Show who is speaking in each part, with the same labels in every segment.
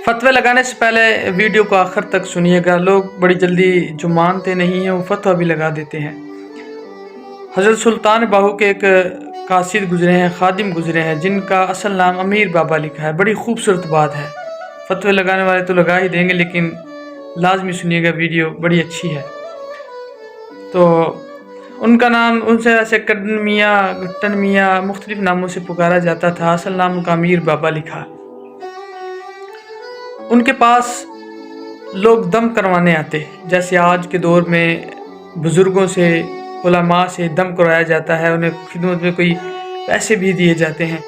Speaker 1: فتوے لگانے سے پہلے ویڈیو کو آخر تک سنیے گا۔ لوگ بڑی جلدی جو مانتے نہیں ہیں وہ فتویٰ بھی لگا دیتے ہیں۔ حضرت سلطان باہو کے ایک قاصد گزرے ہیں، خادم گزرے ہیں، جن کا اصل نام امیر بابا لکھا ہے۔ بڑی خوبصورت بات ہے، فتوے لگانے والے تو لگا ہی دیں گے، لیکن لازمی سنیے گا، ویڈیو بڑی اچھی ہے۔ تو ان کا نام ان سے ایسے کڈن میاں، گٹن میاں مختلف ناموں سے پکارا جاتا تھا، اصل نام ان کا امیر بابا لکھا۔ ان کے پاس لوگ دم کروانے آتے، جیسے آج کے دور میں بزرگوں سے، علماء سے دم کروایا جاتا ہے، انہیں خدمت میں کوئی پیسے بھی دیے جاتے ہیں۔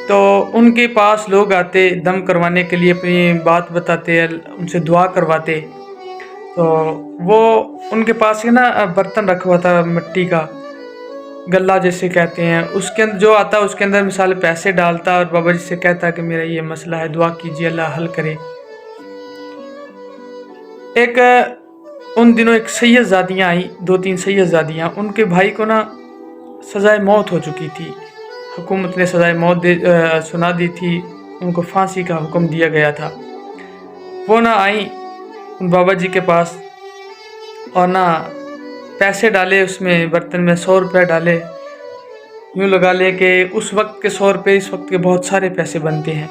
Speaker 1: تو ان کے پاس لوگ آتے دم کروانے کے لیے، اپنی بات بتاتے، ان سے دعا کرواتے۔ تو وہ ان کے پاس برتن رکھا ہوا تھا مٹی کا، گلہ جیسے کہتے ہیں، اس کے اندر جو آتا اس کے اندر مثال پیسے ڈالتا اور بابا جی سے کہتا کہ میرا یہ مسئلہ ہے، دعا کیجیے اللہ حل کرے۔ ان دنوں ایک سید زادیاں آئیں، 2-3 سید زادیاں، ان کے بھائی کو سزائے موت ہو چکی تھی، حکومت نے سزائے موت سنا دی تھی، ان کو پھانسی کا حکم دیا گیا تھا۔ وہ آئیں ان بابا جی کے پاس اور پیسے ڈالے، اس میں برتن میں 100 روپے ڈالے، یوں لگا لے کہ اس وقت کے 100 روپے اس وقت کے بہت سارے پیسے بنتے ہیں۔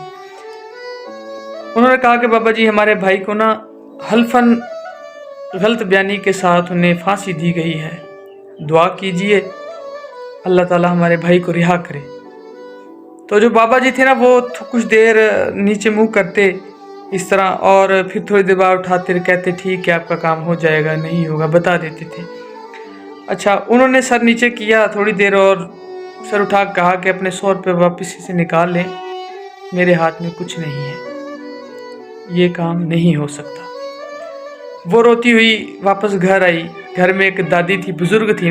Speaker 1: انہوں نے کہا کہ بابا جی ہمارے بھائی کو حلفاً غلط بیانی کے ساتھ انہیں پھانسی دی گئی ہے، دعا کیجئے اللہ تعالیٰ ہمارے بھائی کو رہا کرے۔ تو جو بابا جی تھے وہ کچھ دیر نیچے منہ کرتے اس طرح، اور پھر تھوڑی دیر بعد اٹھاتے کہتے ٹھیک ہے آپ کا کام ہو جائے گا، نہیں ہوگا، بتا دیتے تھے۔ اچھا، انہوں نے سر نیچے کیا تھوڑی دیر اور سر اٹھا کہا کہ اپنے 100 روپے واپس سے نکال لیں، میرے ہاتھ میں کچھ نہیں ہے، یہ کام نہیں ہو سکتا۔ وہ روتی ہوئی واپس گھر آئی۔ گھر میں ایک دادی تھی، بزرگ تھی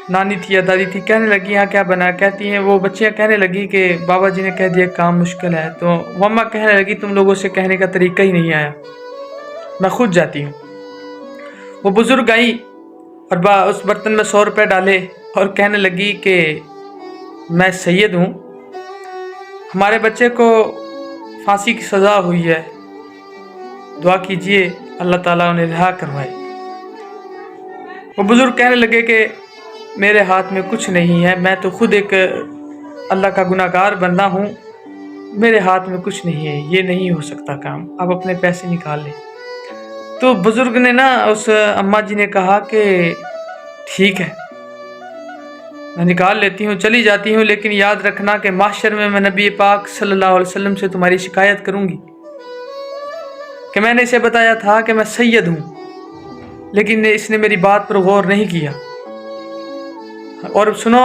Speaker 1: نانی تھی یا دادی تھی، کہنے لگی یہاں کیا بنا؟ کہتی ہیں وہ بچیاں کہنے لگی کہ بابا جی نے کہہ دیا کام مشکل ہے۔ تو وہ اماں کہنے لگی تم لوگوں سے کہنے کا طریقہ ہی نہیں آیا، میں خود جاتی ہوں۔ وہ بزرگ آئی اور اس برتن میں 100 روپے ڈالے اور کہنے لگی کہ میں سید ہوں، ہمارے بچے کو پھانسی کی سزا ہوئی ہے، دعا کیجئے اللہ تعالیٰ انہیں رہا کروائے۔ وہ بزرگ کہنے لگے کہ میرے ہاتھ میں کچھ نہیں ہے، میں تو خود ایک اللہ کا گناہ گار بندہ ہوں، میرے ہاتھ میں کچھ نہیں ہے، یہ نہیں ہو سکتا کام، آپ اپنے پیسے نکال لیں۔ تو بزرگ نے اس اماں جی نے کہا کہ ٹھیک ہے میں نکال لیتی ہوں، چلی جاتی ہوں، لیکن یاد رکھنا کہ محشر میں نبی پاک صلی اللہ علیہ وسلم سے تمہاری شکایت کروں گی کہ میں نے اسے بتایا تھا کہ میں سید ہوں، لیکن اس نے میری بات پر غور نہیں کیا۔ اور سنو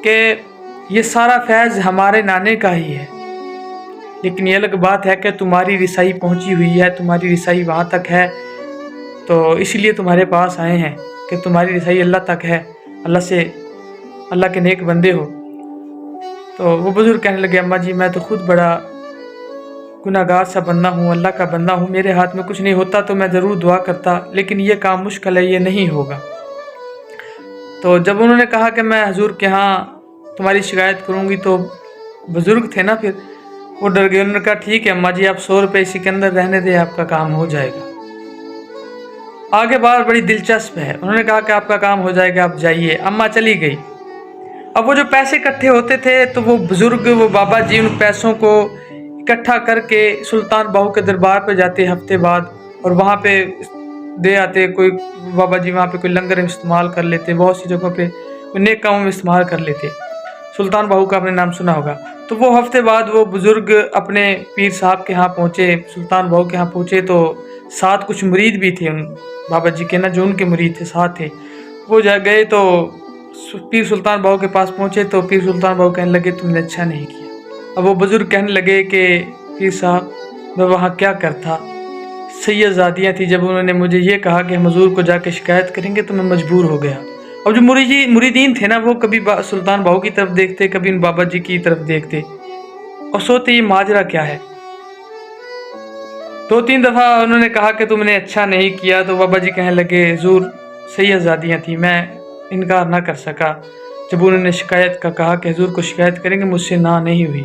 Speaker 1: کہ یہ سارا فیض ہمارے نانے کا ہی ہے، لیکن یہ الگ بات ہے کہ تمہاری رسائی پہنچی ہوئی ہے، تمہاری رسائی وہاں تک ہے، تو اس لیے تمہارے پاس آئے ہیں کہ تمہاری رسائی اللہ تک ہے، اللہ کے نیک بندے ہو۔ تو وہ بزرگ کہنے لگے اماں جی میں تو خود بڑا گناہ گار سا بندہ ہوں، اللہ کا بندہ ہوں، میرے ہاتھ میں کچھ نہیں ہوتا تو میں ضرور دعا کرتا، لیکن یہ کام مشکل ہے، یہ نہیں ہوگا۔ تو جب انہوں نے کہا کہ میں حضور کے ہاں تمہاری شکایت کروں گی، تو بزرگ تھے پھر وہ ڈر گئے۔ انہوں نے کہا ٹھیک ہے اماں جی آپ 100 روپے اسی کے اندر رہنے دیں، آپ کا کام ہو جائے گا۔ آگے بات بڑی دلچسپ ہے، انہوں نے کہا کہ آپ کا کام ہو جائے گا، آپ جائیے۔ اماں چلی گئی۔ اب وہ جو پیسے اکٹھے ہوتے تھے تو وہ بزرگ، وہ بابا جی ان پیسوں کو اکٹھا کر کے سلطان باہو کے دربار پہ جاتے ہفتے بعد، اور وہاں پہ دے آتے، کوئی بابا جی وہاں پہ کوئی لنگر استعمال کر لیتے، بہت سی جگہوں پہ نیک کاموں میں استعمال کر لیتے۔ سلطان باہو کا آپ نے نام سنا ہوگا۔ تو وہ ہفتے بعد وہ بزرگ اپنے پیر صاحب کے ہاں پہنچے، سلطان باہو کے ہاں پہنچے، تو ساتھ کچھ مرید بھی تھے ان بابا جی کے جو ان کے مرید تھے ساتھ تھے۔ وہ جا گئے تو پیر سلطان باہو کے پاس پہنچے تو پیر سلطان باہو کہنے لگے تم نے اچھا نہیں کیا۔ اب وہ بزرگ کہنے لگے کہ پیر صاحب میں وہاں کیا کرتا، سید زادیاں تھیں، جب انہوں نے مجھے یہ کہا کہ ہم حضور کو جا کے شکایت کریں گے تو میں مجبور ہو گیا۔ اور جو مریدین تھے وہ کبھی سلطان باہو کی طرف دیکھتے، کبھی ان بابا جی کی طرف دیکھتے اور سوچتے یہ ماجرا کیا ہے۔ 2-3 دفعہ انہوں نے کہا کہ تم نے اچھا نہیں کیا، تو بابا جی کہنے لگے حضور سید زادیاں تھیں، میں انکار نہ کر سکا۔ جب انہوں نے شکایت کا کہا کہ حضور کو شکایت کریں گے، مجھ سے نہ نہیں ہوئی۔